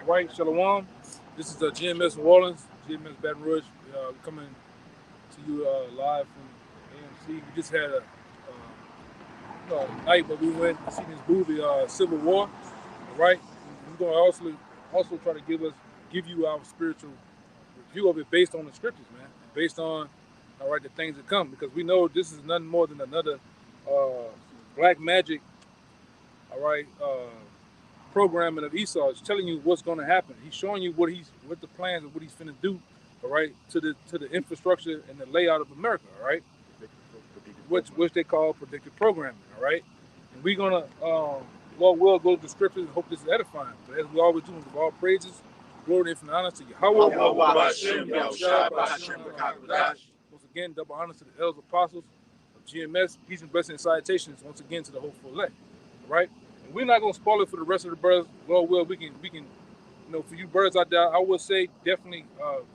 right, Shalom. This is GMS New Orleans, GMS Baton Rouge. We're coming to you live from AMC. We just had a night where we went to see this movie, Civil War. All right, we're going to also try to give you our spiritual review of it based on the scriptures, man, and based on the things that come, because we know this is nothing more than another black magic, programming of Esau. Is telling you what's going to happen. He's showing you what the plans of what he's finna do, all right, to the infrastructure and the layout of America, all right, which they call predictive programming, all right. And we're gonna, Lord will, go to the scriptures and hope this is edifying. But as we always do, with all praises, glory, and infinite honor to Yahweh. Once again, double honor to the elders apostles of GMS. Peace and blessings and salutations once again to the hopeful elect, all right. And we're not gonna spoil it for the rest of the brothers. Lord will, we can, for you brothers out there, I would say definitely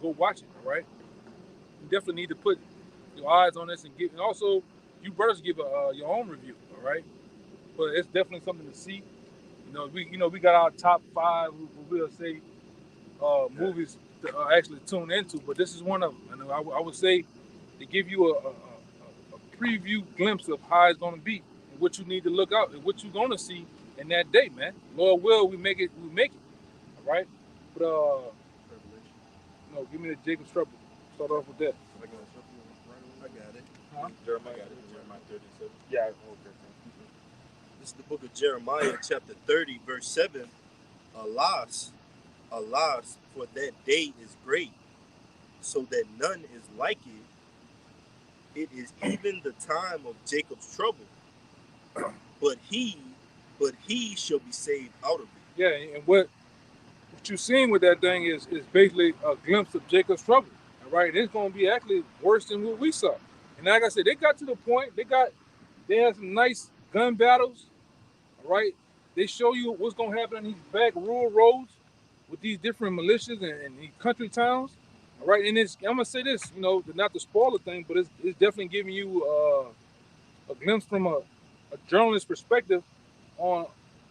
go watch it, all right. You definitely need to put your eyes on this and also you brothers give your own review, all right. But it's definitely something to see. We got our top 5, we'll say, movies to actually tune into, but this is one of them. And I would say to give you a preview glimpse of how it's going to be and what you need to look out and what you're going to see in that day, man. Lord will, we make it, all right. But give me the Jacob's trouble. Start off with that. I got it. Huh? Jeremiah 37. Yeah. Okay. This is the book of Jeremiah, chapter 30, verse 7. Alas, for that day is great, so that none is like it. It is even the time of Jacob's trouble, but he shall be saved out of it. Yeah, and what you're seeing with that thing is basically a glimpse of Jacob's trouble. All right, it's going to be actually worse than what we saw. And like I said, they got to the point. They had some nice gun battles. All right, they show you what's going to happen on these back rural roads with these different militias and these country towns. All right, and I'm gonna say this, not to spoil the thing, but it's definitely giving you a glimpse from a journalist perspective on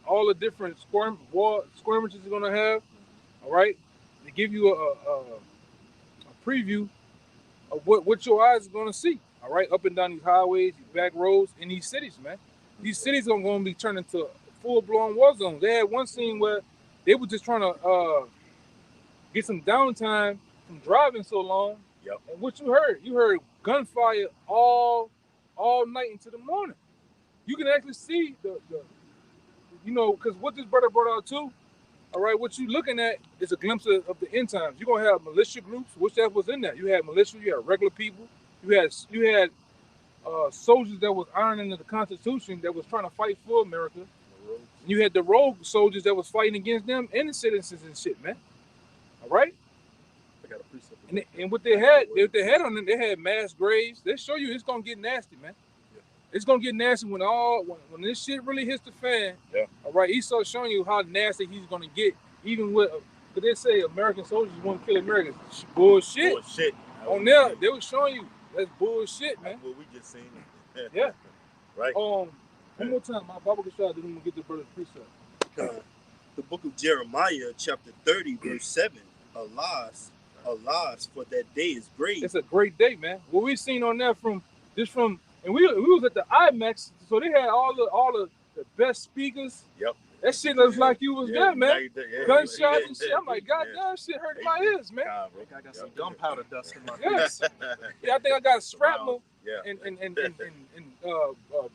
all the different skirmishes you're gonna have. All right, they give you a preview of what your eyes are gonna see. All right, up and down these highways, these back roads, in these cities, man. These cities are going to be turned into full-blown war zones. They had one scene where they were just trying to get some downtime from driving so long. Yep. And what you heard gunfire all night into the morning. You can actually see because what this brother brought out too, all right, what you're looking at is a glimpse of the end times. You're going to have militia groups, which that was in there. You had militia, you had regular people, you had soldiers that was ironing the Constitution that was trying to fight for America. You had the rogue soldiers that was fighting against them and the citizens and shit, man. All right. I got a precept. And what they had on them, they had mass graves. They show you it's gonna get nasty, man. Yeah. It's gonna get nasty when this shit really hits the fan. Yeah. All right. Esau's showing you how nasty he's gonna get, even with. But they say American soldiers want to kill Americans. Bullshit. On there, they were showing you. That's bullshit, man. That's what we just seen. Yeah. Right. One more time, my Bible can shout, then I'm gonna get the brother's precept. The book of Jeremiah, chapter 30, verse 7. Alas, for that day is great. It's a great day, man. What we seen on there and we was at the IMAX, so they had all the best speakers. Yep. That shit looks like you was there, man. Gunshots and shit. I'm like, God damn, shit hurt my ears, man. I got some gunpowder dust in my face. Yeah, I think I got a shrapnel Yeah. and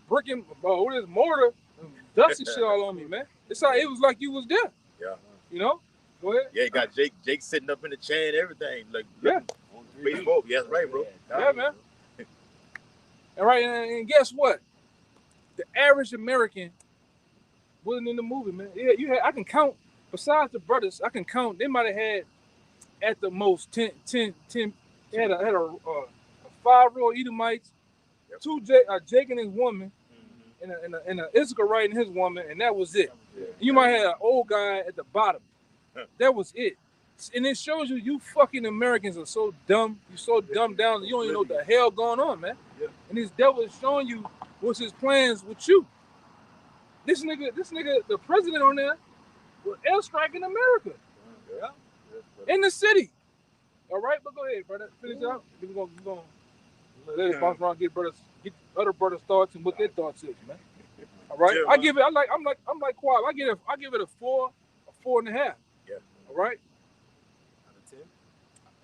brick and what is it, mortar, and dust and shit all on me, man. It was like you was there. Yeah. Go ahead. Yeah, you got Jake sitting up in the chair and everything. Like, yeah. Facebook. Yeah, that's right, bro. Yeah, man. All right, and guess what? The average American wasn't in the movie, man. Yeah, I can count, besides the brothers, I can count, they might have had at the most 10 they had a 5-row Edomites, yep. 2 Jake and his woman, and a Issachar and his woman, and that was it. Yeah. You might have an old guy at the bottom. That was it. And it shows you fucking Americans are so dumb. You're so dumbed down that you don't even know what the hell going on, man. Yeah. And this devil is showing you what's his plans with you. This nigga, the president on there was airstriking America. in the city. All right, but go ahead, brother. Finish it out. We're gonna let it bounce around. Get other brothers' thoughts and what their thoughts is, man. All right, Jeremiah. I give it. I'm like Quad. I give it a 4.5. Yeah. All right. Out of 10.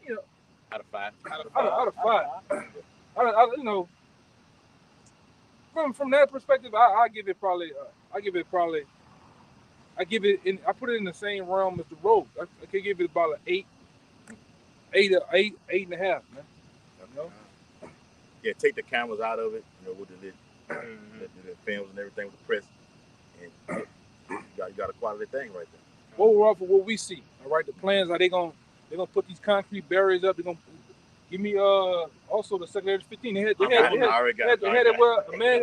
You know, Out of 5. out of 5. You know, from that perspective, I give it probably. I put it in the same realm as the Rogue. I can give it about an 8.5, man. You know? Yeah, take the cameras out of it, you know, with the films and everything with the press, and you got a quality thing right there. Overall, for what we see, all right, the plans are they're gonna put these concrete barriers up. They're gonna give me also the Secretary 15. They had it where a man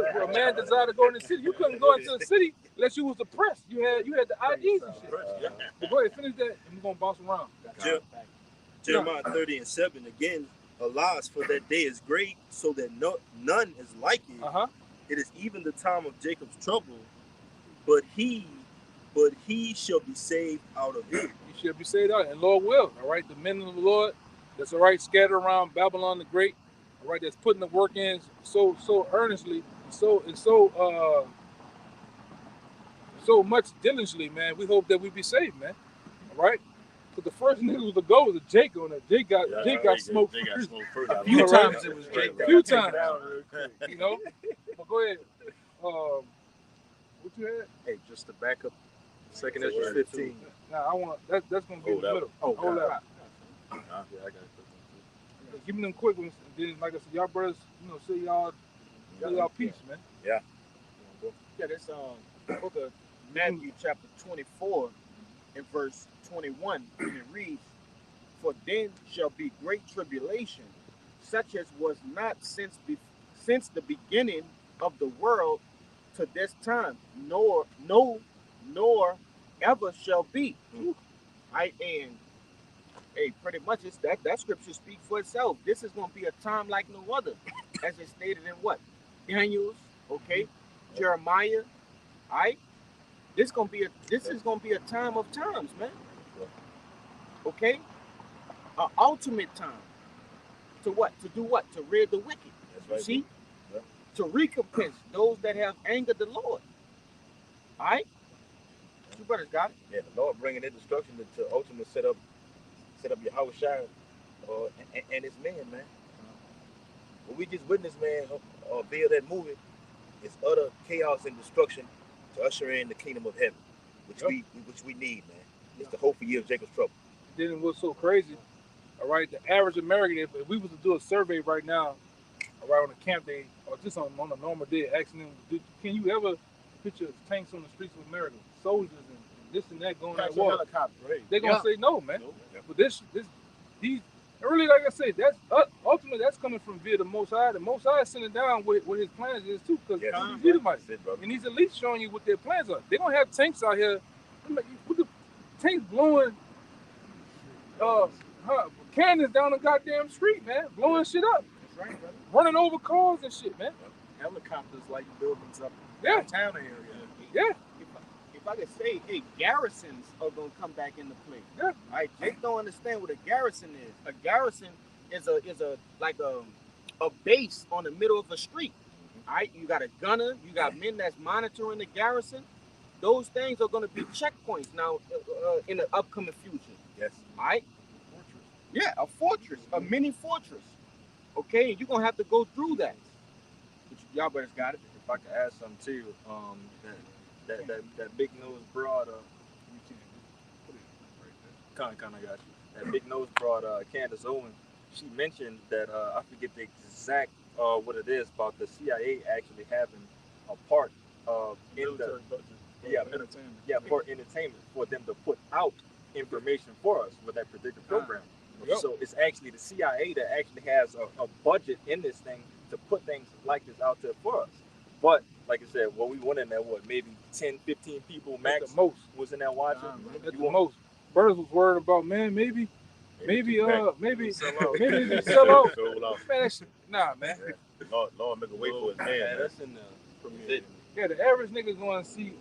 desired to go in the city. You couldn't go into the city unless you was the press. You had the IDs and shit. But go ahead, finish that, and we're gonna bounce around. Jeremiah 30:7 again. Alas, for that day is great, so that none is like it. It is even the time of Jacob's trouble, but he shall be saved out of it. He shall be saved out, and Lord will. All right, the men of the Lord, that's all right, scattered around Babylon the Great. All right, that's putting the work in so earnestly, so much diligently, man. We hope that we be saved, man. All right. The first nigga was to go was a Jake on that. Jake got smoked first. A few times it was Jake. A few times. You know? But go ahead. What you had? Hey, just to back up, 2nd Ezra 15. Nah, I want that's gonna be in the middle. Oh, hold that. Yeah, I got it. Give me them quick ones, and then like I said, y'all brothers, you know, say y'all peace, man. Yeah. Yeah, this book of Matthew chapter 24 and verse 21, and it reads, "For then shall be great tribulation, such as was not since the beginning of the world to this time, nor ever shall be." And hey, pretty much it's that scripture speaks for itself. This is going to be a time like no other, as it stated in what? Daniel's, okay, Jeremiah, all right? This is gonna be a time of times, man. Okay, an ultimate time to what? To do what? To rid the wicked. That's right. See, to recompense those that have angered the Lord. All right, you brothers got it. Yeah, the Lord bringing in destruction to ultimately set up your house shine, and his men, man. What we just witnessed, man, via that movie, is utter chaos and destruction to usher in the kingdom of heaven, which we need, man. It's the hope for year of Jacob's trouble. Then what's so crazy, all right, the average American, if we was to do a survey right now, all right, on a camp day, or just on a normal day, asking them, can you ever picture tanks on the streets of America, soldiers and this and that going at war? They're going to say no, man. But these, really, like I said, that's ultimately that's coming from via the Most High. The Most High is sending down what his plans is too, because he's Edomites. And these elites showing you what their plans are. They're going to have tanks out here with the tanks blowing cannons down the goddamn street, man, blowing shit up. That's right, brother. Running over cars and shit, man. Helicopters like buildings up Yeah. downtown area. Yeah. If I could say, hey, garrisons are gonna come back into play. Yeah. All right, Jake don't understand what a garrison is. A garrison is a base on the middle of a street. All right, you got a gunner, you got men that's monitoring the garrison. Those things are gonna be checkpoints now in the upcoming future. Yes. All right. Yeah, a fortress, a mini fortress. Okay, and you're gonna have to go through that. But y'all brothers got it. If I could add something too, that big nose broad, kind of got you. That big nose broad, Candace Owen, she mentioned that I forget the exact what it is about the CIA actually having a part in the for entertainment for them to put out information for us with that particular program. So it's actually the CIA that actually has a budget in this thing to put things like this out there for us. But like I said, we went in there, maybe 10, 15 people max At the most. was in there watching. At the most. Brothers was worried about, man, maybe sell out. Man, nah, man. Lord make a way for his man. That's in the premiere. Yeah, the average nigga going to see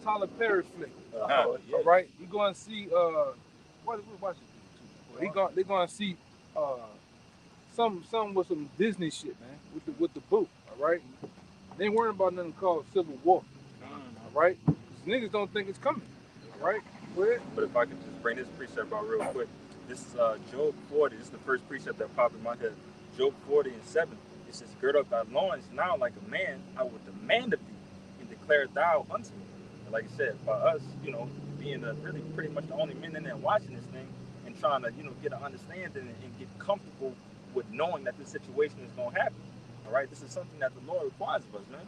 Tyler Perry flick. All right, you going to see watch it. They're gonna see some with some Disney shit, man, with the boot. All right, they ain't worrying about nothing called Civil War. All right, niggas don't think it's coming. All right, go ahead. But if I could just bring this precept out real quick, this is Job 40. This is the first precept that popped in my head. Job 40:7. It says, "Gird up thy loins now like a man. I will demand of thee, and declare thou unto me." And like I said, by us, being really pretty much the only men in there watching this thing and trying to, get an understanding and get comfortable with knowing that this situation is going to happen. All right, this is something that the Lord requires of us, man.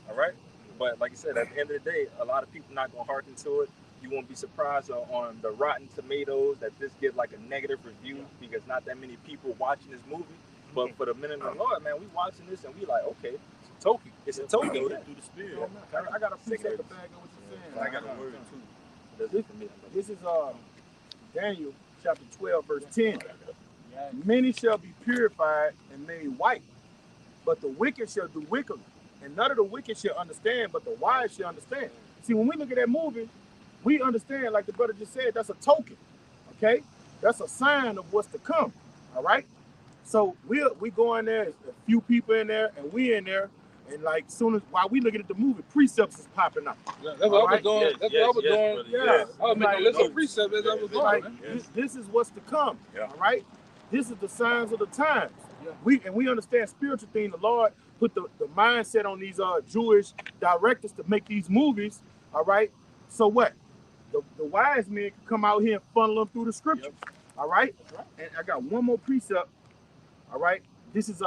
All right, but like I said, at the end of the day, a lot of people not going to hearken to it. You won't be surprised on the Rotten Tomatoes that this gives like a negative review because not that many people watching this movie. But for the men of the Lord, man, we watching this and we like, okay, it's a token. It's a token. Through the spirit. I got a precept to bag on what you're saying. I got a word too. This is Daniel chapter 12, verse 10. Many shall be purified and made white, but the wicked shall do wickedly. And none of the wicked shall understand, but the wise shall understand. See, when we look at that movie, we understand, like the brother just said, that's a token. Okay? That's a sign of what's to come. All right? So we go in there, a few people in there, and we in there, and like soon as while we looking at the movie, precepts is popping up. Yeah, that's what I was doing. That's what I was doing. Yeah, I was making a list of precepts as I was going. Like, this is what's to come. Yeah. All right, this is the signs of the times. Yeah. We understand spiritual things. The Lord put the mindset on these Jewish directors to make these movies. All right, so what? The wise men can come out here and funnel them through the scriptures. Yep. All right, and I got one more precept. All right, this is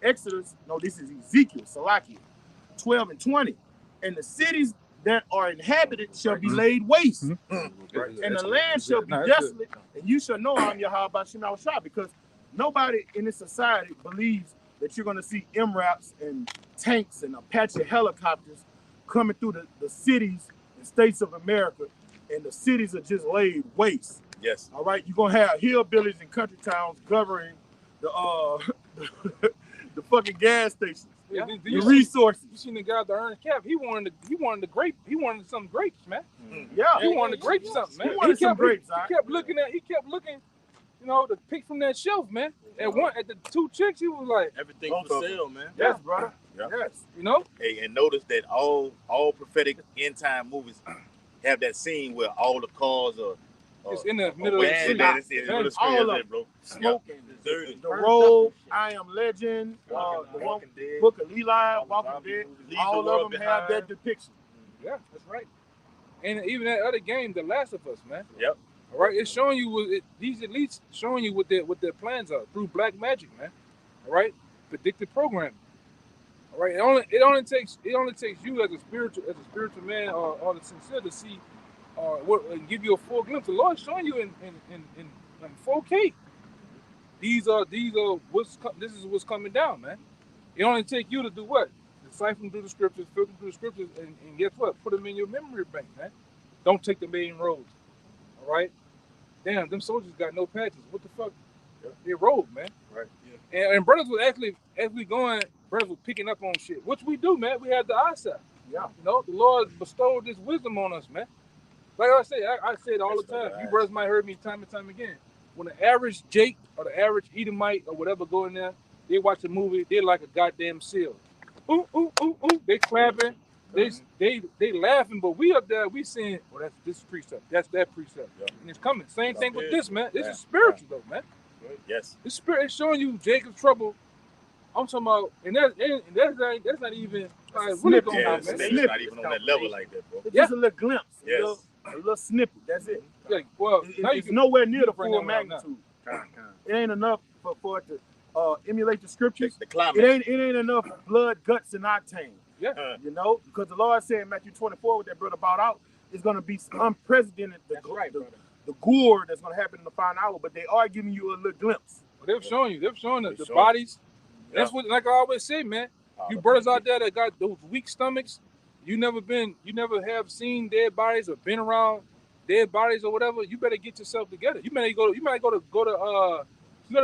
Exodus. No, this is Ezekiel, Salakia, 12:20. And the cities that are inhabited shall be laid waste, and the land shall be desolate. And you shall know I'm Yahweh Shem Shah, because nobody in this society believes that you're going to see MRAPs and tanks and Apache helicopters coming through the cities and states of America, and the cities are just laid waste. Yes. All right, you're going to have hillbillies and country towns governing the fucking gas stations, the resources. You seen the guy with the earned cap? He wanted some grapes, man. Yeah, he wanted to grape something, man. He wanted some grapes. He kept looking, to pick from that shelf, man. At the two chicks, he was like, everything for sale, man. Yes, brother. Yeah. Yes. Hey, and notice that all prophetic end time movies have that scene where all the cars are. It's in the middle of the street. All of bro. Smoking. Dirty. The Road, I Am Legend, the Walking Dead, Book of Eli, Walking Dead. All of them have that depiction. Yeah, that's right. And even that other game, The Last of Us, man. Yep. All right, it's showing you these elites showing you what their plans are through black magic, man. All right, predictive programming. All right, it only takes you as a spiritual man or the sincere to see and give you a full glimpse. The Lord's showing you in 4K. This is what's coming down, man. It only take you to do what? Decipher them through the scriptures, filter through the scriptures, and guess what? Put them in your memory bank, man. Don't take the main roads. All right? Damn, them soldiers got no patches. What the fuck? They rode, man. Right. Yeah. And brothers was actually, as we going, brothers was picking up on shit. Which we do, man. We had the eyesight. Yeah. The Lord bestowed this wisdom on us, man. Like I say it all the time. You brothers might heard me time and time again. When the average Jake or the average Edomite or whatever go in there, they watch a movie, they're like a goddamn seal. Ooh, ooh, ooh, ooh. They clapping, they laughing, but we up there, we saying, well, that's this precept, that's that precept. Yeah. And it's coming. Same thing with this, man. This is spiritual though, man. Yes. This spirit is showing you Jacob's trouble. I'm talking about, and that's not even really going on, man. It's not even on that level like that, bro. It's just a little glimpse. Yes. A little snippet. That's it. Yeah, well, it's nowhere near the full magnitude. It ain't enough for it to emulate the scriptures. The climate. It ain't enough blood, guts, and octane. Yeah. Because the Lord said in Matthew 24, what that brother brought out, is going to be unprecedented. The gore that's going to happen in the final hour, but they are giving you a little glimpse. Well, they're showing the bodies. Yeah. That's what, like I always say, man. You brothers out there that got those weak stomachs, you never have seen dead bodies or been around dead bodies or whatever. You better get yourself together. You better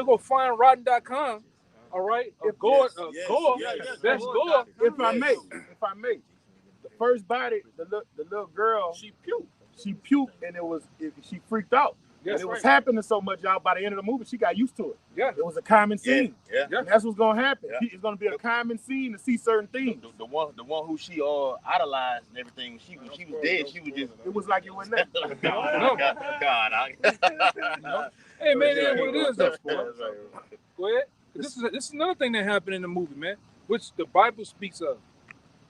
go find rotten.com. All right, If I may, the first body, the little girl, she puked, and she freaked out. Yes, and it was right. happening so much, y'all. By the end of the movie, she got used to it. Yeah. It was a common scene. Yeah. Yeah. And that's what's gonna happen. Yeah. It's gonna be a common scene to see certain things. The one who she idolized and everything. She was dead. She was just. It was like you were there. No. God. Hey man, it is what it is though. That's right. Go ahead. This is another thing that happened in the movie, man, which the Bible speaks of.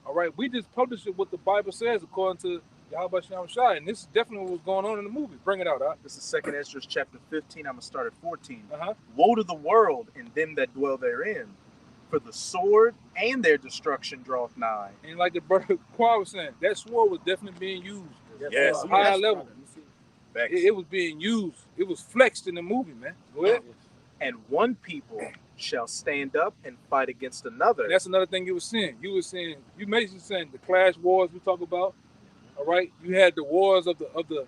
All right, we just published it what the Bible says according to Yahweh Shem Shai, and this is definitely what's going on in the movie. Bring it out, huh? This is 2nd Ezra chapter 15. I'm going to start at 14. Uh-huh. Woe to the world and them that dwell therein, for the sword and their destruction draweth nigh. And like the brother Qua was saying, that sword was definitely being used Yes. at a high level. It was being used. It was flexed in the movie, man. Go ahead. And one people shall stand up and fight against another. And that's another thing you were saying. You basically saying the clash wars we talk about. All right, you had the wars of the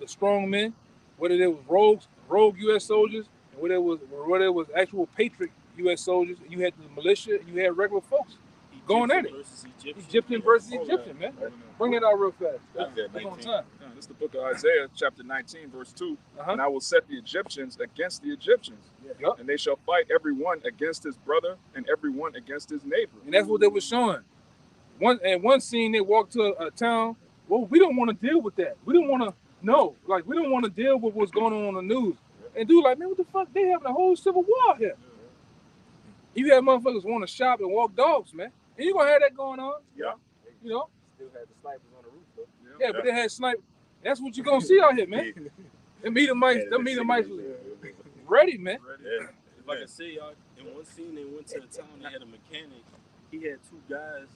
strong men, whether there was rogue U.S. soldiers, and whether it was actual patriot U.S. soldiers. You had the militia, and you had regular folks going at it. Egyptian versus Egyptian, man. Bring it out real fast. That's on time. This is the book of Isaiah, chapter 19, verse 2. Uh-huh. And I will set the Egyptians against the Egyptians, Yep. and they shall fight every one against his brother and every one against his neighbor. And that's what they were showing. One scene, they walked to a town. Well, we don't want to deal with that. We don't want to know. Like, we don't want to deal with what's going on the news. And dude, like, man, what the fuck? They having a whole civil war here. You have motherfuckers want to shop and walk dogs, man. And you gonna have that going on. Yeah. You know? Still had the snipers on the roof, though. Yeah, but they had snipe. That's what you gonna see out here, man. Them mice was ready, man. Yeah. If I can say, y'all, in one scene, they went to a town, they had a mechanic. He had two guys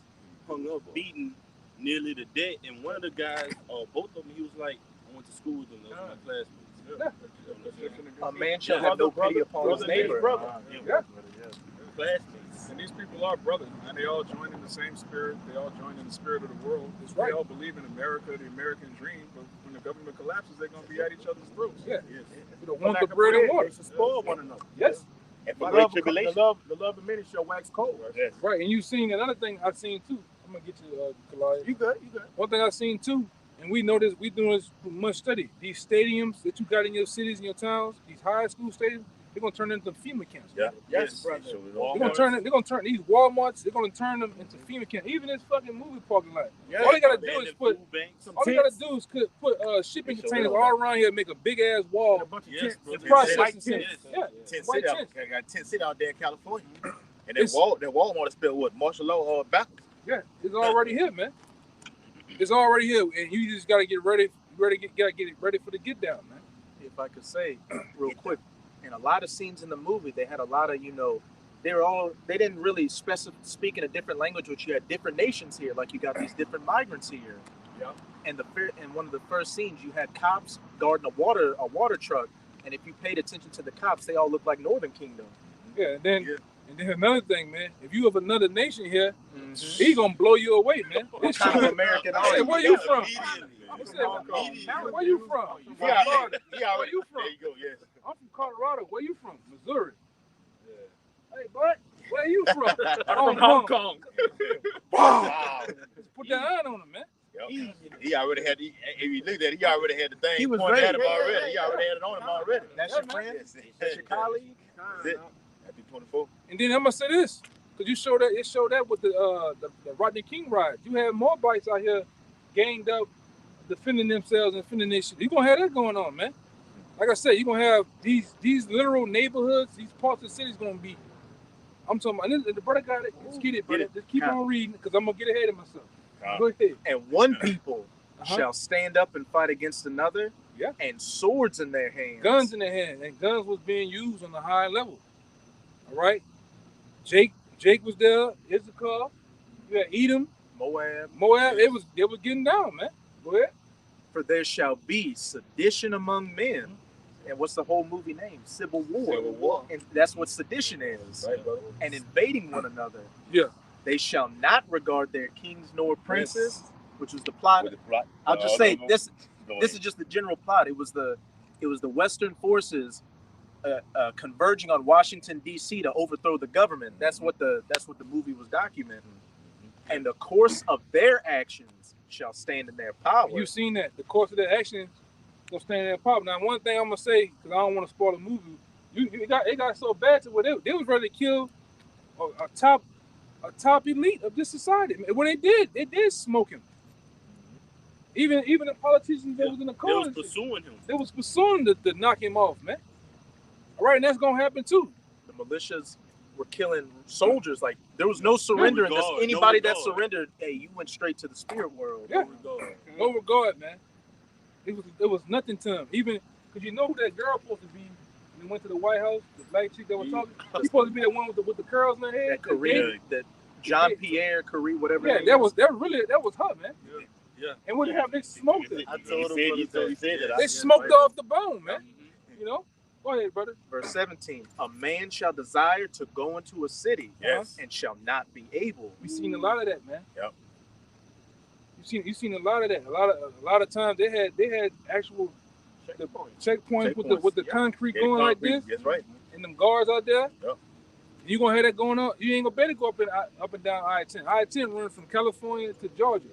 hung up, beaten nearly to death. And one of the guys, both of them, he was like, I went to school with them. Those were my classmates. A man shall have no pity upon his neighbor. Classmates. And these people are brothers, and they all join in the same spirit. They all join in the spirit of the world. That's They right. all believe in America, the American dream. But when the government collapses, they're going to be at each other's throats. Yeah. Yes. You don't want the bread and water. They should spoil one another. Yes. And The for great love, tribulation. the love of many shall wax cold. Yes. Right. And you seen another thing I've seen too. I'm gonna get you, Kalaya. You good? One thing I've seen too, and we know this, we doing this with much study. These stadiums that you got in your cities and your towns, these high school stadiums, they're gonna turn into FEMA camps. Yeah. Yes, brother. brother. They're gonna turn these Walmarts. They're gonna turn them into FEMA camps. Even this fucking movie parking lot. All they gotta do is put. All they gotta do is put shipping containers all around here, make a big ass wall. A bunch of Yes, tents. bro. The processing White center. tents. Yeah. Tent White City out, tents. got Tent City out there in California. And It's- that Walmart is spelled what? Martial law or backwards. Yeah, it's already here, man. It's already here, and you just gotta get ready. Gotta get it ready for the get down, man. If I could say real quick, in a lot of scenes in the movie, they had a lot of, they didn't really speak in a different language, which you had different nations here, like you got these different migrants here. Yeah. And in one of the first scenes, you had cops guarding a water truck, and if you paid attention to the cops, they all looked like Northern Kingdom. Yeah, and then another thing, man. If you have another nation here, Mm-hmm. he gonna blow you away, man. What kind of American I are said, you? where you from? I said, Immediately. where you from? He Florida. already, Where you from? There you go, yes. I'm from Colorado. Where you from? Missouri. Hey, bud, where you from? From Hong Kong. Wow. Put that iron on him, man. Yep. He already had, if you looked at it, he already had the thing. He was pointed ready. at him already. He already had it on him already. That's your friend? That's your colleague? That's it. Happy 24. And then I'm gonna say this, because it showed that with the Rodney King riots. You had more bites out here ganged up, defending themselves and defending their shit. You're gonna have that going on, man. Like I said, you're gonna have these literal neighborhoods, these parts of the city's gonna be. I'm talking about, and the brother got it. Just get it, brother. Just keep on reading, because I'm gonna get ahead of myself. Go ahead. And one people Uh-huh. shall stand up and fight against another, Yeah. and swords in their hands. Guns in their hand, and guns was being used on the high level. All right. Jake was there. Issachar. You had Edom, Moab. Moab. They was getting down, man. Go ahead. For there shall be sedition among men. And what's the whole movie name? Civil War. Civil War. And that's what sedition is. Right, brother. And invading one another. Yeah. They shall not regard their kings nor princes, which was the plot. With the plot. I'll just say this Go is ahead. just the general plot. It was the Western forces converging on Washington D.C. to overthrow the government. That's what the movie was documenting. And the course of their actions shall stand in their power. You've seen that. The course of their action gonna stand there and pop. Now, one thing I'm gonna say, because I don't want to spoil the movie, it got so bad to where they was ready to kill a top elite of this society. When they did smoke him. Even the politicians that was in the They corner, was pursuing him. they was pursuing to knock him off, man. All right, and that's gonna happen too. The militias were killing soldiers. Like there was no surrender. regard, And anybody no that regard. surrendered, hey, you went straight to the spirit world. Yeah. Regard. No regard, man. It was nothing to him. Even because you know who that girl supposed to be when we went to the White House, the black chick that was talking. She's supposed to be the one with the curls in her head. That Korean, that John Pierre Korea, whatever. Yeah, his that name was her, man. Yeah. And what happened? They smoked her. I told him. He said that. They smoked her off the bone, man. You know. Go ahead, brother. Verse 17: A man shall desire to go into a city, Yes. and shall not be able. We seen a lot of that, man. Yep. You seen a lot of that. A lot of times they had actual checkpoints with the concrete going like this, That's right. and them guards out there. Yep. You gonna have that going on. You ain't gonna better go up and down I-10. I-10 runs from California to Georgia.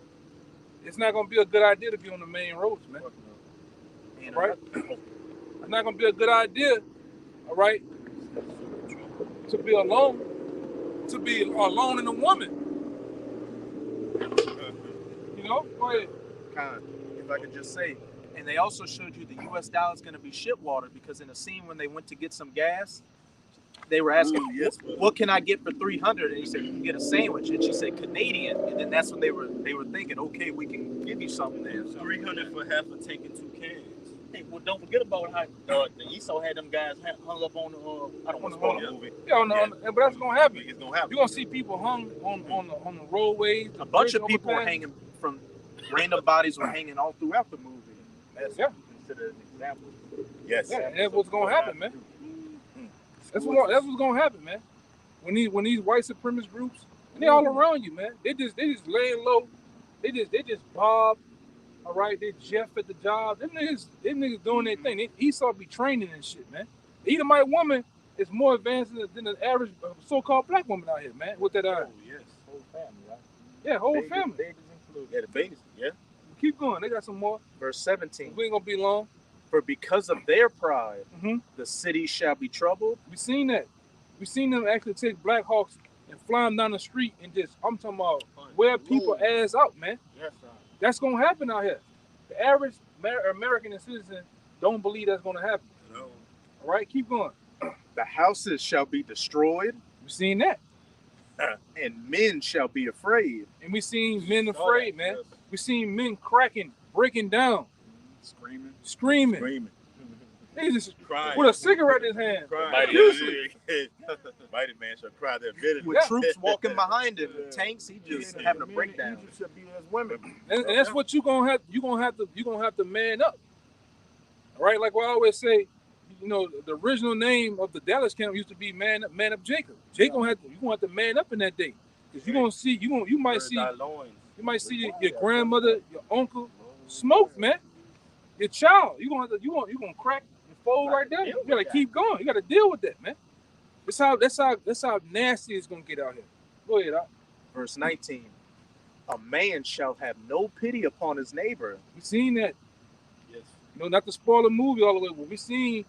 It's not gonna be a good idea to be on the main roads, man. And Right? It's not gonna be a good idea, all right, to be alone in a woman. You know? Go ahead. if I could just say, and they also showed you the U.S. dollar is going to be shit water because in a scene when they went to get some gas, they were asking, Ooh, yes, what can I get for $300? And he said, you can get a sandwich. And she said, Canadian. And then that's when they were thinking, okay, we can give you something there. So, 300 for half a tank and 2 cans. Hey, well, don't forget about how the Esau had them guys hung up on the. I don't want to spoil the movie. Yeah, but that's gonna happen. It's gonna happen. You're gonna see people hung on the roadways. a bunch of people were hanging from random bodies were hanging all throughout the movie. That's Yeah. considered an example. Yes. Yeah, and that's what's gonna happen, man. That's what's gonna happen, man. When these white supremacist groups, and they all around you, man. They just laying low. They just bob. All right, they Jeff at the job. Them niggas doing their thing. Esau be training and shit, man. The Edomite woman is more advanced than the average so-called black woman out here, man. With that Oh, yes. Whole family, right? yeah, whole Babies- family. Babies included. Yeah, the babies. Yeah. Keep going. They got some more. Verse 17, We ain't gonna be long. for because of their pride, Mm-hmm. the city shall be troubled. We seen that. We seen them actually take Black Hawks and fly them down the street and just, I'm talking about, wear people ass out, man. Yes, sir. That's gonna happen out here. The average American citizen don't believe that's gonna happen. No. All right, keep going. The houses shall be destroyed, We seen that, and men shall be afraid. and we seen men afraid, man. We seen men cracking, breaking down, Screaming. screaming. Screaming. They just Crying. with a cigarette in his hand. Crying. Mighty man shall cry their bitter. With Yeah. troops walking behind him, tanks, he just Men- having a men in breakdown. Egypt should be as women. And that's what you're gonna have to man up. All right, like what I always say, you know, the original name of the Dallas camp used to be Man Up Jacob. Jacob you gonna have to man up in that day, because you might see your grandmother, your uncle smoke, man. Your child, you gonna crack and fold right there. You gotta keep going. You gotta deal with that, man. That's how nasty it's gonna get out here. Go ahead, Doc. Verse 19, a man shall have no pity upon his neighbor. We seen that. Yes. You know, not to spoil the movie all the way, but we seen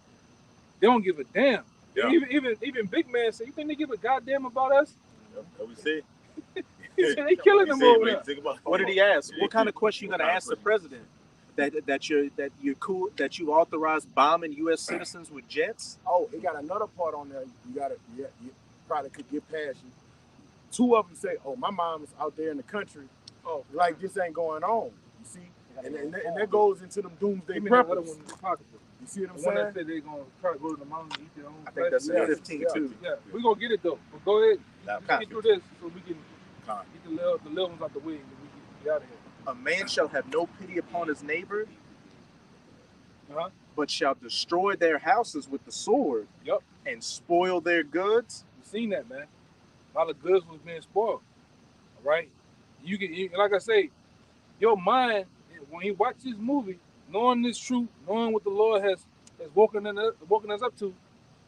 they don't give a damn. Yeah. Even big man say, you think they give a goddamn about us? What we say? He said they killing them over there. What did he ask? What kind of question you gonna ask the president? That you authorize bombing U.S. citizens with jets? Oh, it got another part on there. You probably could get past you. Two of them say, "Oh, my mom's out there in the country. Oh, like this ain't going on." You see, and that goes into them doomsday Give me that other preppers. one in the pocket. You see what I'm The one that saying? said they're gonna try to go to the mountain and eat their own I think that's flesh. in 15 too. Yeah, we're gonna get it though. But go ahead. Nah, Just get through this so we can get the little ones out the way and we can get out of here. A man shall have no pity upon his neighbor, Uh-huh. but shall destroy their houses with the sword. Yep. And spoil their goods. We seen that, man. A lot of goods was being spoiled. All right. Like I say, your mind when you watch this movie, knowing this truth, knowing what the Lord has woken us up to,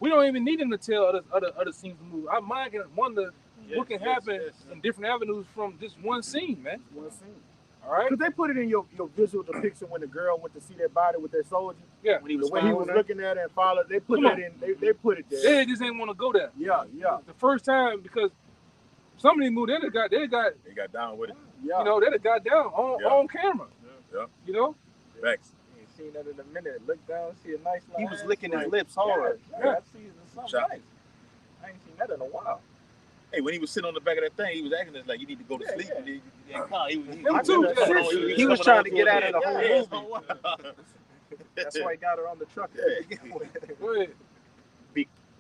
we don't even need him to tell other scenes of the movie. Our mind can wonder what can happen in different avenues from just one scene, man. One scene. All right. Because they put it in your visual depiction when the girl went to see that body with that soldier. Yeah. When he The was way he was following her. looking at it and followed, they put Come that on. in. They put it there. They just ain't want to go there. Yeah. The first time, because some of these movies, they got down with it. Yeah. you know, they got down on camera. Yeah. You know. Facts. You ain't seen that in a minute. Look down, see a nice line. He was licking his lips hard. Yeah, I see something Shot. nice. I ain't seen that in a while. Hey, when he was sitting on the back of that thing, he was acting like you need to go to sleep. Yeah. Them too. He was trying to get out of the whole movie. That's why he got her on the truck. Go ahead.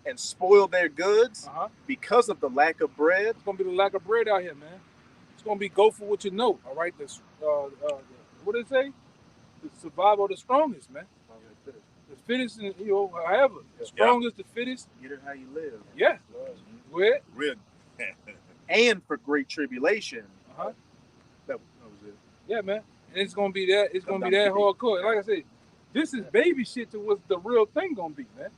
And spoil their goods because of the lack of bread. It's gonna be the lack of bread out here, man. It's gonna be go for what you know. All right. This what did it say? The survival of the strongest, man. The fittest, and however, the strongest, the fittest. Get it how you live. Yeah. Go ahead. Real. And for great tribulation. That was it. Yeah, man. And it's gonna be that. It's gonna be that hardcore. And like I said, this is baby shit to what the real thing gonna be, man.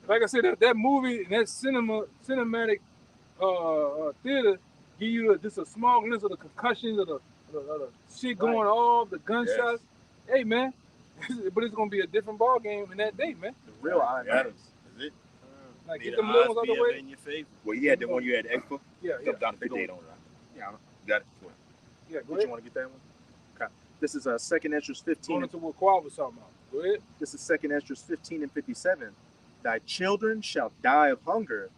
Like I said, that movie and that cinematic theater give you just a small glimpse of the concussions of the shit going off, the gunshots. Hey, man, but it's gonna be a different ball game in that day, man. The real IMAX. Is it? Like Be get the them little odds ones be out the way. ever in your favor. Well, you had the one you had Expo. Yeah. Down the date on it. Yeah. Got it. Yeah, go Would you ahead. want to get that one? Okay. This is 2nd Esdras 15. Going into what Quad was talking about. Go ahead. This is 2nd Esdras 15 and 57. Thy children shall die of hunger,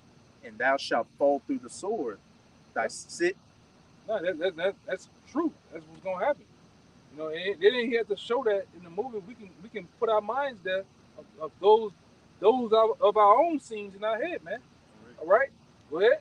and thou shalt fall through the sword. Thy sit. No, that's true. That's what's gonna happen. You know, and they didn't have to show that in the movie. We can put our minds there of those of our own scenes in our head, man. All right, go ahead.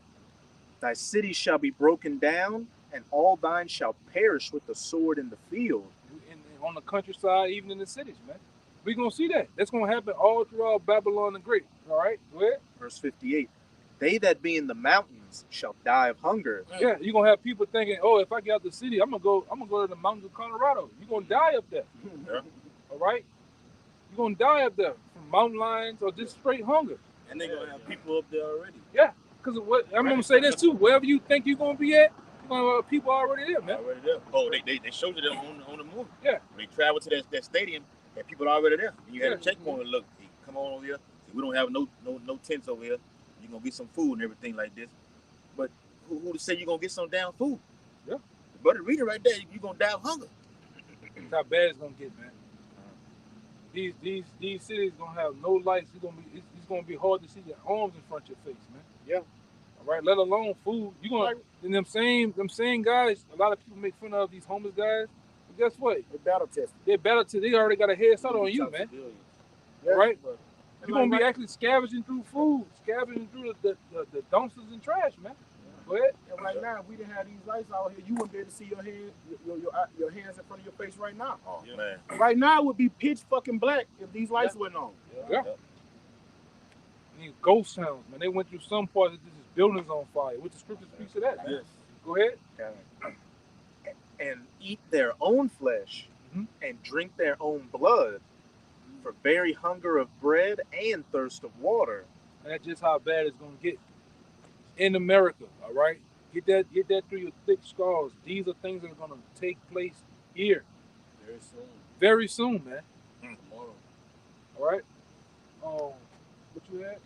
Thy city shall be broken down, and all thine shall perish with the sword in the field. And on the countryside, even in the cities, man. We're gonna see that. That's gonna happen all throughout Babylon the Great. All right, go ahead. Verse 58. They that be in the mountains shall die of hunger. Yeah, you're gonna have people thinking, oh, if I get out the city, I'm gonna go to the mountains of Colorado. You're gonna die up there. Yeah. All right? You're gonna die up there from mountain lions or just straight hunger. And they're going to have people up there already. Yeah, because I'm gonna say this too. Wherever you think you're gonna be at, you're gonna have people already there, man. Already there. Oh, they showed you that on the movie. Yeah. When they traveled to that stadium, and people already there. And you had Yeah. a checkpoint and look, hey, come on over here. We don't have no tents over here. You're gonna get some food and everything like this. But who to say you're gonna get some damn food? Yeah. The brother read it right there, you're gonna die of hunger. That's how bad it's gonna get, man. These cities gonna have no lights. It's gonna be hard to see your arms in front of your face, man. Yeah. All right, let alone food. You gonna and them same guys. A lot of people make fun of these homeless guys. But guess what? The battle test. They already got a head start on you, man. Yeah. All right. But You're gonna be actually scavenging through food, scavenging through the dumpsters and trash, man. Go ahead. and right now, if we didn't have these lights out here, you wouldn't be able to see your hands, your hands in front of your face right now. Oh man. Right now, it would be pitch fucking black if these lights weren't on. Yeah. These ghost sounds, man. They went through some parts of this buildings on fire. What the scripture speaks to that, man. Yes. Go ahead. And eat their own flesh, and drink their own blood, for very hunger of bread and thirst of water. And that's just how bad it's gonna get in America. All right, get that through your thick skulls. These are things that are gonna take place here very soon, man. Tomorrow. All right. What you had?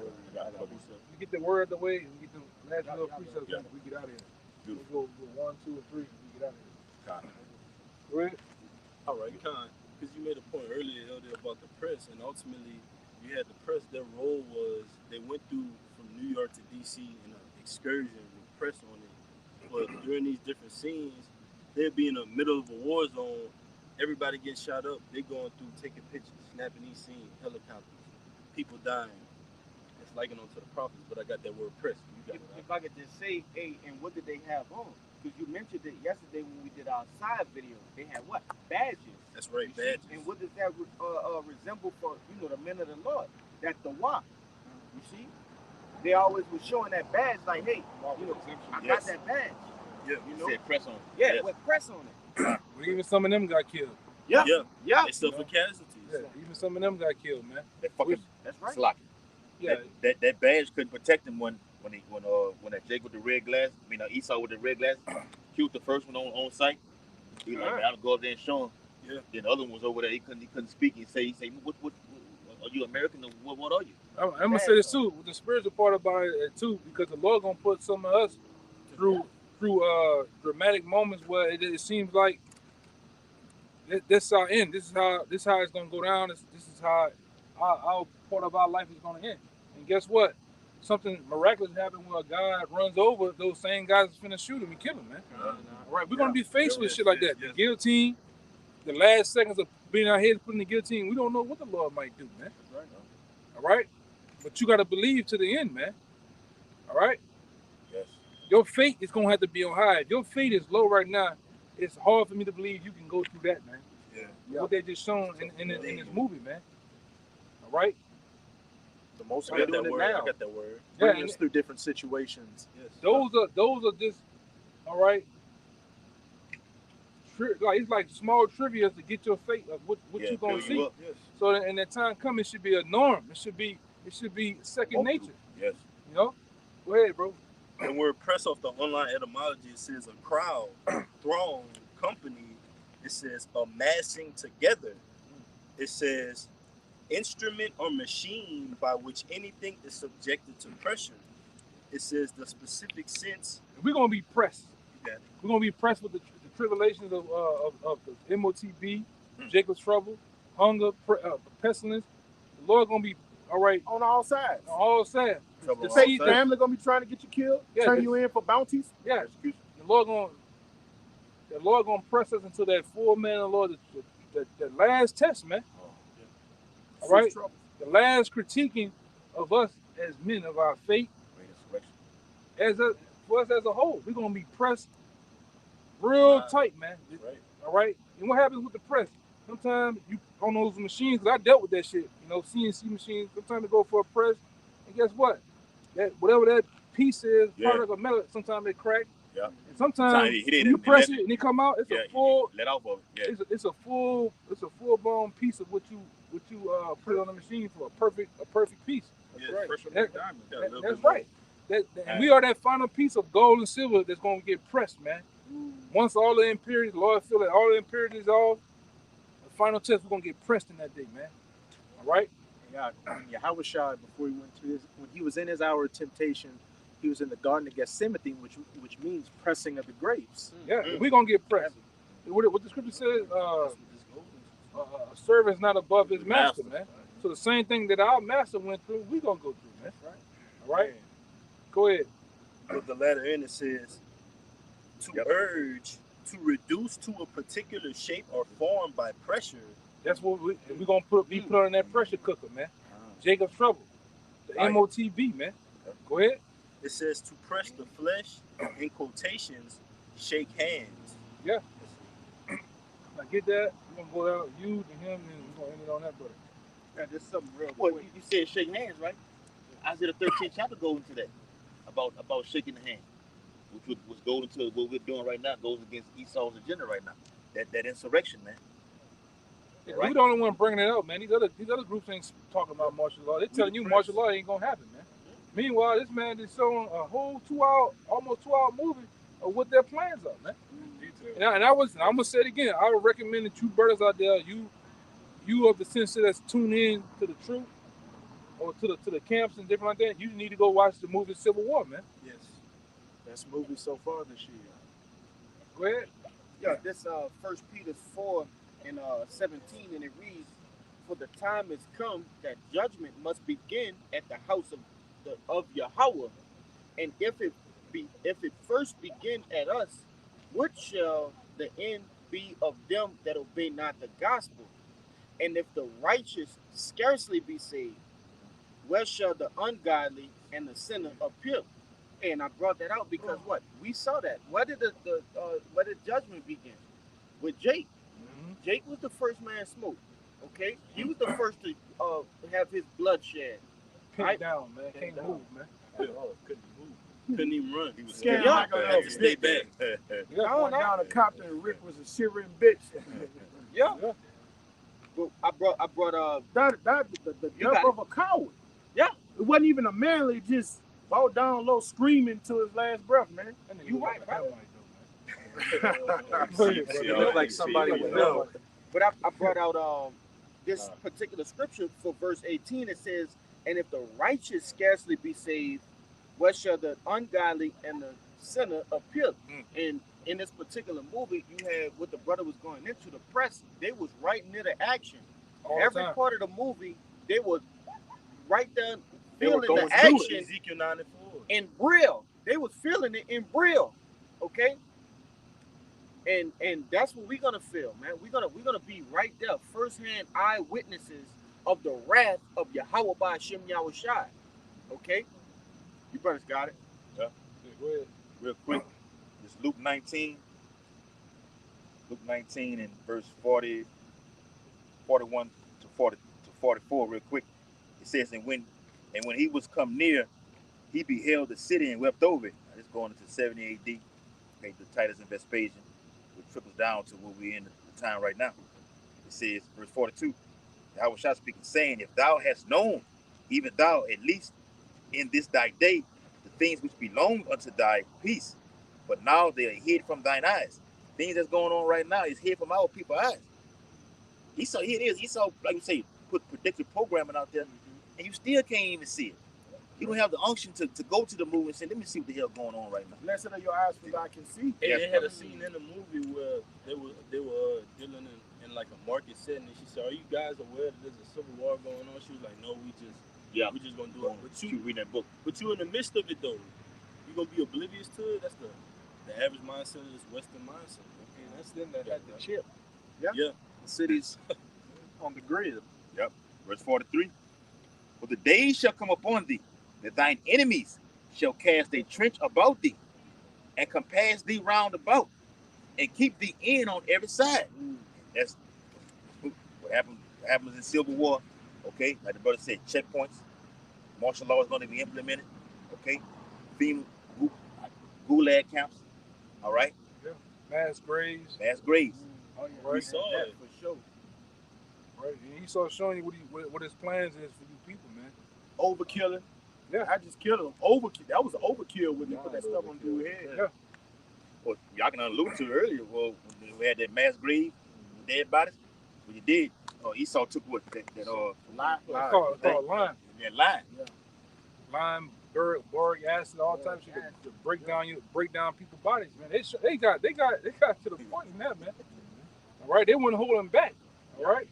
You get the word out of the way, and we get the last little precepts. Yeah. We get out of here. We go 1, 2, and 3. We get out of here. Go ahead. All right, because you made a point earlier about the press, and ultimately you had the press. Their role was they went through from New York to D.C. in an excursion with press on it. But during these different scenes, they'd be in the middle of a war zone. Everybody gets shot up. They're going through, taking pictures, snapping these scenes, helicopters, people dying. It's likened onto the prophets, but I got that word press. You got it, right? If I could just say, hey, and what did they have on? Because you mentioned it yesterday when we did our side video. They had what? Badges. That's right, You see? badges. And what does that resemble for, the men of the Lord? That's the WAP. You see? They always was showing that badge like, hey, I got that badge. Yeah, You know? said press on. Yeah, Yes. with press on it. Well, even some of them got killed. Yeah. Yeah. They suffer casualties. Yeah, even some of them got killed, man. That fucking That's right. sloppy. Yeah, That badge couldn't protect him when that Jake with the red glass, Esau with the red glass, killed the first one on site. He was like, man, I'll go up there and show him. Yeah. Then the other one was over there. He couldn't speak. He say, what are you American or what are you? I'm gonna say this too, with the spiritual part about it too, because the Lord gonna put some of us through dramatic moments where it seems like this is our end. This is how it's gonna go down. This is how our part of our life is gonna end. And guess what? Something miraculous happened where God runs over those same guys that's finna shoot him and kill him, man. Right? We're gonna be faced with shit like that. The guillotine, the last seconds of being out here putting the guillotine, we don't know what the Lord might do, man. All right? But you gotta believe to the end, man. All right? Yes. Your faith is gonna have to be on high. If your faith is low right now, it's hard for me to believe you can go through that, man. Yeah. What they just shown in this movie, man. All right? The most I High got that doing it word. now. I got that word. Bringing us through different situations. Yes. Those are just, all right. Like it's like small trivia to get your faith of what you gonna see. Yes. So that in that time coming, it should be a norm. It should be second nature. Yes. You know. Go ahead, bro. The word press off the online etymology, it says a crowd, throng, company. It says amassing together. It says instrument or machine by which anything is subjected to pressure. It says the specific sense. We're gonna be pressed. You got it. We're gonna be pressed with the tribulations of the MOTB, Jacob's trouble, hunger, pestilence. The Lord gonna be all right On all sides. on all sides. Trouble The on Fake seed all sides. family gonna be trying to get you killed, Yeah, turn this- you in for bounties. Yeah, the Lord gonna press us into that full man of the Lord, the last test, man. All right, Trouble. the last critiquing of us as men of our faith, for us as a whole, we're gonna be pressed real tight, man. Right. All right, and what happens with the press? Sometimes you on those machines, because I dealt with that shit. You know, CNC machines. Sometimes they go for a press, and guess what? That whatever that piece is, product of metal, sometimes they crack. Yeah. And sometimes He when did you it, press let it and it come out, it's Yeah, a full. let off of it. Yeah. It's a full blown piece of what you put on the machine for a perfect piece. That's right. Fresh from That- the diamond. That's right. And we are that final piece of gold and silver that's gonna get pressed, man. Once all the impurities, Lord feel that all the impurities off, the final test we're gonna get pressed in that day, man. All right. Yeah, Yahweh Shai, before he went to when he was in his hour of temptation, he was in the Garden of Gethsemane, which means pressing of the grapes. Yeah, we're gonna get pressed. What the scripture says, a servant is not above his master, man. So the same thing that our master went through, we gonna go through, man. All right. Go ahead. With the latter end, it says to urge, to reduce to a particular shape or form by pressure. That's what we're gonna put on that pressure cooker, man. Jacob's trouble, the MOTB, man. Go ahead. It says to press the flesh, in quotations, shake hands. Yeah. Now get that. We're gonna go down you to him, and we're gonna end it on that, brother. Yeah, just something real Well, quick. you said shake hands, right? Isaiah the 13th chapter goes into that about shaking the hand, which goes into what we're doing right now. Goes against Esau's agenda right now. That insurrection, man. Yeah, Right. we're the only one bringing it up, man. These other groups ain't talking about martial law. They're telling you martial law ain't gonna happen, man. Meanwhile, this man is showing a whole almost 2-hour movie of what their plans are, man. And I'm gonna say it again. I would recommend that you brothers out there, you of the sense that's tuned in to the truth or to the camps and different like that, you need to go watch the movie Civil War, man. Yes, best movie so far this year. Go ahead. Yeah, this 1 Peter 4 and 17, and it reads, "For the time has come that judgment must begin at the house of Yahweh, and if it first begin at us, what shall the end be of them that obey not the gospel? And if the righteous scarcely be saved, where shall the ungodly and the sinner appear?" And I brought that out because what we saw that. Where did where did judgment begin? With Jake. Jake was the first man smoked. Okay, he was the first to have his blood shed. Pin Right. down, man. Can't move, man. Couldn't even run. He was Scared scared. like a Had to stay back. Yeah. Went down the copter and Rick was a Syrian bitch. Yeah. But I brought the You got death of a coward. Yeah. It wasn't even a manly just fall down low screaming to his last breath, man. You right, bro. See, It looked like somebody see, was you there. know. But I brought out this particular scripture for verse 18. It says, "And if the righteous scarcely be saved, what shall the ungodly and the sinner appear?" And in this particular movie, you had what the brother was going into the press. They was right near the action. All the Every time. part of the movie, they was right there They were feeling going the through action it. Ezekiel 94. in Brill. They was feeling it in Brill. Okay? And that's what we're gonna feel, man. We're gonna be right there, firsthand eyewitnesses of the wrath of Yahweh by Shem Yahushai. Okay? You brothers got it. Yeah. Go ahead. Real quick, it's Luke 19. Luke 19 and verse 40, 41 to 40 to 44. Real quick, it says, and when he was come near, he beheld the city and wept over it. Now, this going into 70 A.D. Okay, the Titus and Vespasian, which trickles down to where we're in the time right now. It says, verse 42, Yahweh Shah speaking, saying, if thou hast known, even thou at least in this thy day, the things which belong unto thy peace, but now they are hid from thine eyes. Things that's going on right now is hid from our people's eyes. Esau, here it is. Esau, like you say, put predictive programming out there, and you still can't even see it. You don't have the unction to go to the movie and say, let me see what the hell going on right now. Blessed are your eyes for God can see. Hey, Yes, they had brother. a scene in the movie where they were dealing in like a market setting, and she said, "Are you guys aware that there's a civil war going on?" She was like, "No, we just gonna do it." But You read that book. you in the midst of it though, you gonna be oblivious to it. That's the average mindset of this Western mindset. And that's them that had the chip. Yeah. The cities on the grid. Yep. Verse 43. For the days shall come upon thee, that thine enemies shall cast a trench about thee, and compass thee round about, and keep thee in on every side. That's what happens in Civil War. Okay, like the brother said, checkpoints. Martial law is going to be implemented. Okay, FEMA, gulag camps. All right, Mass graves. mass graves. Oh, yeah. Right. We saw that it. for sure. Right. And he started showing you what his plans is for you people, man. Overkilling. Yeah. I just killed him. Overkill. That was an overkill when they put that stuff on dude's head. Yeah. Well, y'all can allude to earlier. Well, when we had that mass grave, dead bodies. What you did, Esau took what that Lie. It's called lime. that line. Lime, boric acid, all types of shit to break down people's bodies, man. They got to the point now, man. All right, they wouldn't hold them back. All right.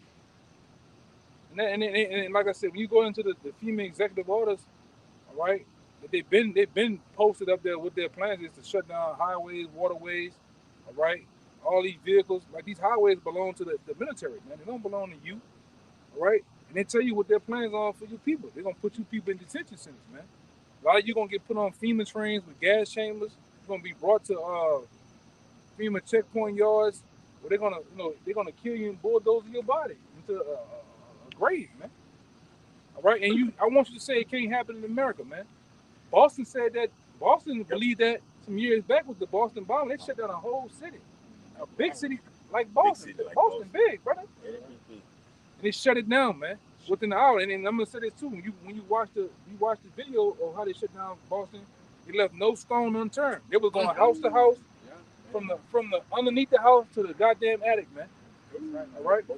And like I said, when you go into the FEMA executive orders, all right, they've been posted up there with their plans is to shut down highways, waterways, all right, all these vehicles. Like these highways belong to the military, man. They don't belong to you, all right. And they tell you what their plans are for you people. They're gonna put you people in detention centers, man. A lot of you gonna get put on FEMA trains with gas chambers. You're gonna be brought to FEMA checkpoint yards where they're gonna kill you and bulldoze your body into a grave, man. All right, and I want you to say it can't happen in America, man. Boston said that. Boston believed that some years back with the Boston bomb. They shut down a whole city, a big city like Boston. city like Boston big, brother. Yeah. And they shut it down, man, within an hour. And I'm gonna say this too: when you watch the video of how they shut down Boston, they left no stone unturned. They was going house to house, from the underneath the house to the goddamn attic, man. All right. They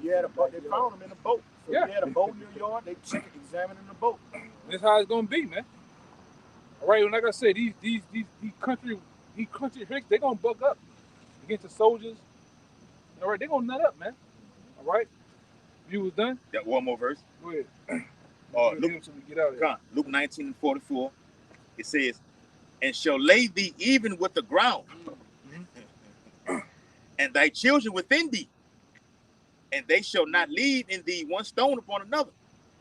found him in a boat. So Yeah. they had a boat in your yard. They examining the boat. That's how it's gonna be, man. All right, and like I said, these country hicks, they gonna buck up against the soldiers. All right, they gonna nut up, man. All right, you was done. Got one more verse. Go ahead. Luke, So we get out of here. Luke 19 and 44. It says, and shall lay thee even with the ground, and thy children within thee, and they shall not leave in thee one stone upon another.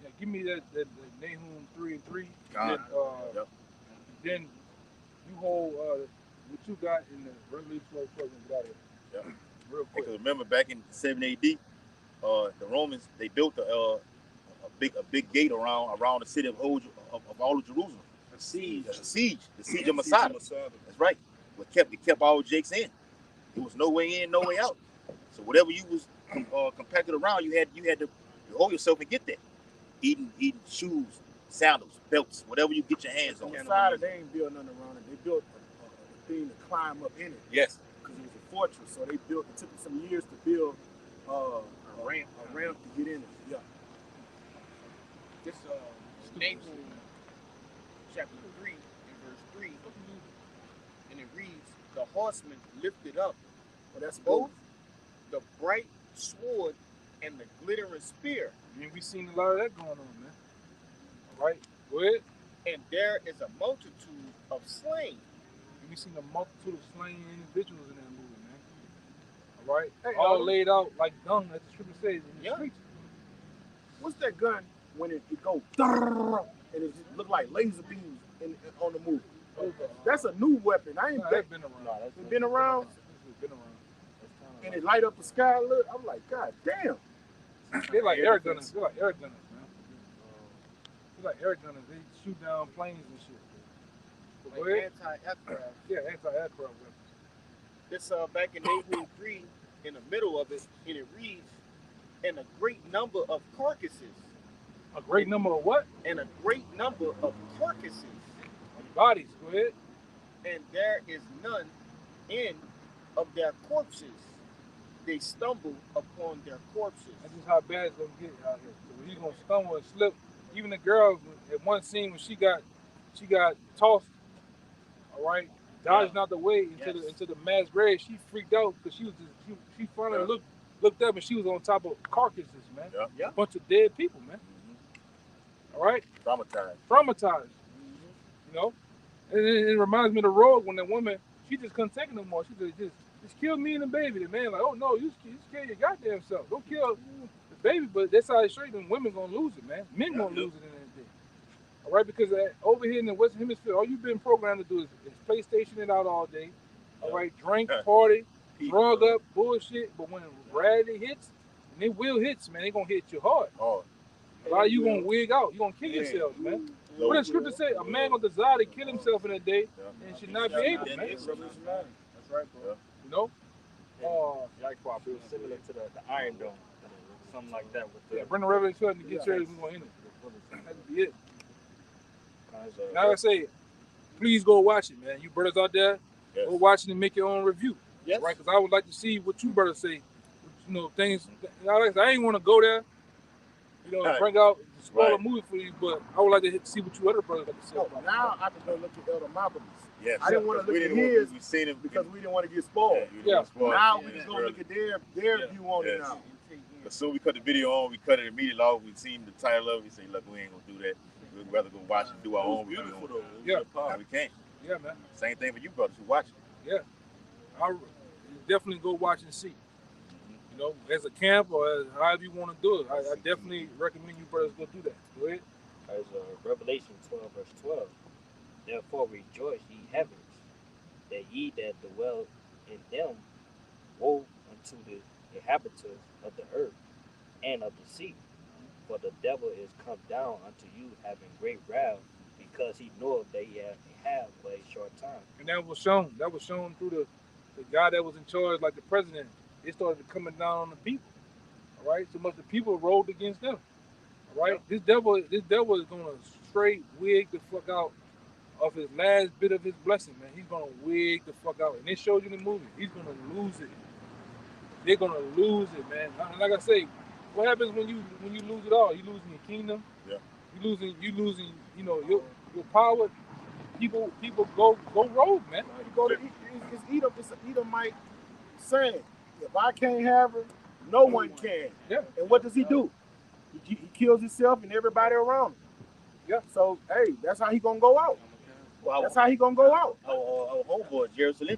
Yeah, give me that Nahum 3:3. God. Yep. Then you hold what you got in the Revelation 12 and get out of here. Yeah. Real quick. Because remember back in 7 AD, the Romans, they built a big gate around the city of all of Jerusalem. The siege of Masada. That's right. It kept all jakes in. There was no way in, no way out. So whatever you was compacted around, you had to hold yourself and get there. Eating shoes, sandals, belts, whatever you get your hands on. Masada, they ain't built nothing around it. They built a thing to climb up in it. Yes. because it was a fortress. So they built. It took them some years to build a ramp to get in it. Yeah. This Nahum chapter 3 and verse 3, and it reads, "The horseman lifted up That's both the bright sword and the glittering spear, I mean, we seen a lot of that going on, man. All right, go ahead. and there is a multitude of slain." And we seen a multitude of slain individuals in that movie, man. All right, Hey, all Elder, laid out like dung, as the scripture says, in the Yeah. streets. what's that gun when it goes and it just look like laser beams on the move? That's a new weapon. I ain't Nah, bet. that's been around. No, that's It's been around, It's been around. and it light up the sky. Look, I'm like, God damn. They like air gunners. They're like air gunners, man. They're like air gunners. They shoot down planes and shit. But go Like ahead. anti-aircraft. Yeah, anti-aircraft weapons. This back in Nahum 3, in the middle of it, and it reads, "And a great number of carcasses, A great number of what? and a great number of carcasses, Bodies. Go ahead. and there is none in of their corpses. They stumble upon their corpses." That's just how bad it's gonna get out here. So he's gonna stumble and slip. Even the girl at one scene when she got tossed, all right, dodging out the way into the mass grave. She freaked out because she finally looked up and she was on top of carcasses, man. Yeah. A bunch of dead people, man. All right, traumatized. You know, and it reminds me of the road when the woman she just couldn't take it no more. She just kill me and the baby. The man like, oh no, you just kill your goddamn self. Don't kill the baby. But that's how it show you them women gonna lose it, man. Men gonna lose it in that day. All right, because over here in the Western Hemisphere, all you've been programmed to do is PlayStation it out all day. All right, drink, party, drug up, bullshit. But when reality hits, and it will hits, man, they gonna hit you hard. A lot of you gonna wig out. You gonna kill yourselves, man. What does scripture say? A man gonna desire to kill himself in a day and should not be able, man. That's right, bro. You know? Like it was similar to the Iron Dome, something like that. With the, Yeah, bring the Revelation to get yours. We're gonna end it. That'd be it. Guys, Now I say, please go watch it, man. You brothers out there, go watch it and make your own review. Yes. Right? Because I would like to see what you brothers say. You know, things. I ain't want to go there. You know, bring out spoil a movie for you, but I would like to see what you other brothers like to say. Oh, now I can go look at Elder Malcolm's. Yes. I didn't want to look at his because we didn't want to get spoiled. Now we just gonna look at their view on it now. As soon as we cut the video on, we cut it immediately off. We seen the title of it. We say, look, we ain't gonna do that. We'd rather go watch and do our own review. Beautiful though. Yeah. Now we can't. Yeah, man. Same thing for you brothers who watch it. Yeah. I definitely go watch and see. You know, as a camp or as however you want to do it. I definitely recommend you brothers go do that. Go ahead. As Revelation 12, verse 12. Therefore rejoice, ye heavens, that ye that dwell in them, woe unto the inhabitants of the earth and of the sea. For the devil is come down unto you, having great wrath, because he knoweth that he have but a short time. And that was shown. That was shown through the guy that was in charge, like the president. It started coming down on the people. All right. So much the people rolled against them. All right. This devil is gonna straight wig the fuck out of his last bit of his blessing, man. He's gonna wig the fuck out. And it showed you in the movie. He's gonna lose it. They're gonna lose it, man. And like I say, what happens when you lose it all? You losing your kingdom. Yeah. You losing, you know, your power. People go rogue, man. You go to it's Edomite saying, if I can't have her, no one can. Yeah. And what does he do? He kills himself and everybody around him. Yeah. So hey, that's how he gonna go out. Well, That's how he gonna go out. our homeboy, Jerusalem,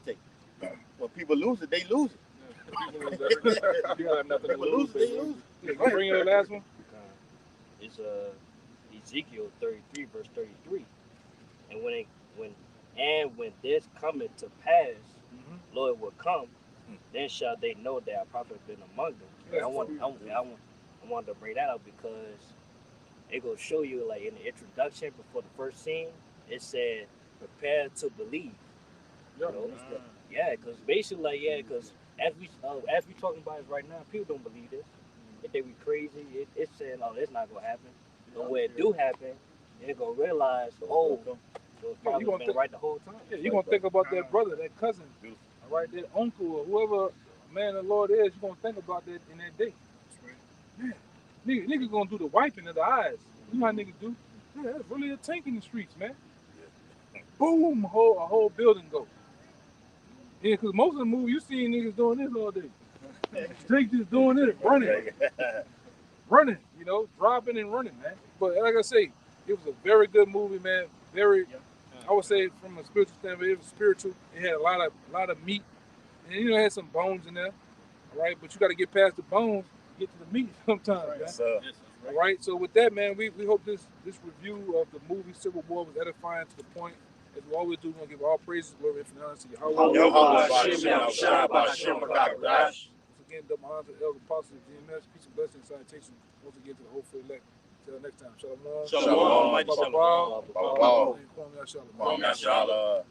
when people lose it, they lose it. You have nothing to People lose it, they lose it. Yeah, you bring in the last one. It's Ezekiel 33, verse 33. And when this cometh to pass, Lord will come, then shall they know that a prophet been among them. Yeah, I want to bring that up because it will show you, like in the introduction before the first scene, it said prepare to believe. Yeah. You know, yeah, because basically, like, yeah, because as we talking about it right now, people don't believe this. If they be crazy, it's saying, oh, it's not gonna happen. But when it do happen, they're gonna realize, oh, so it's probably been right the whole time. Yeah, you're gonna think about that brother, that cousin, All right, that uncle or whoever man the Lord is, you're gonna think about that in that day. Man, nigga gonna do the wiping of the eyes. You know how niggas do? Yeah, that's really a tank in the streets, man. Boom, a whole building go. Yeah, because most of the movies you see niggas doing this all day. Jake just doing this, running, you know, dropping and running, man. But like I say, it was a very good movie, man. Very, I would say from a spiritual standpoint, it was spiritual. It had a lot of meat, and you know, it had some bones in there. All right, but you got to get past the bones, get to the meat sometimes, man. Yes, sir. All right, so with that, man, we hope this review of the movie Civil War was edifying to the point. As we always do, we're going to give all praises, glory, and honor to Yahweh. Once again, double honor to the elder apostles of GMS. Peace and blessings and salutations once again to the hopeful elect. Until next time. Shalom. Shalom. Shalom. Shalom. Shalom. Shalom.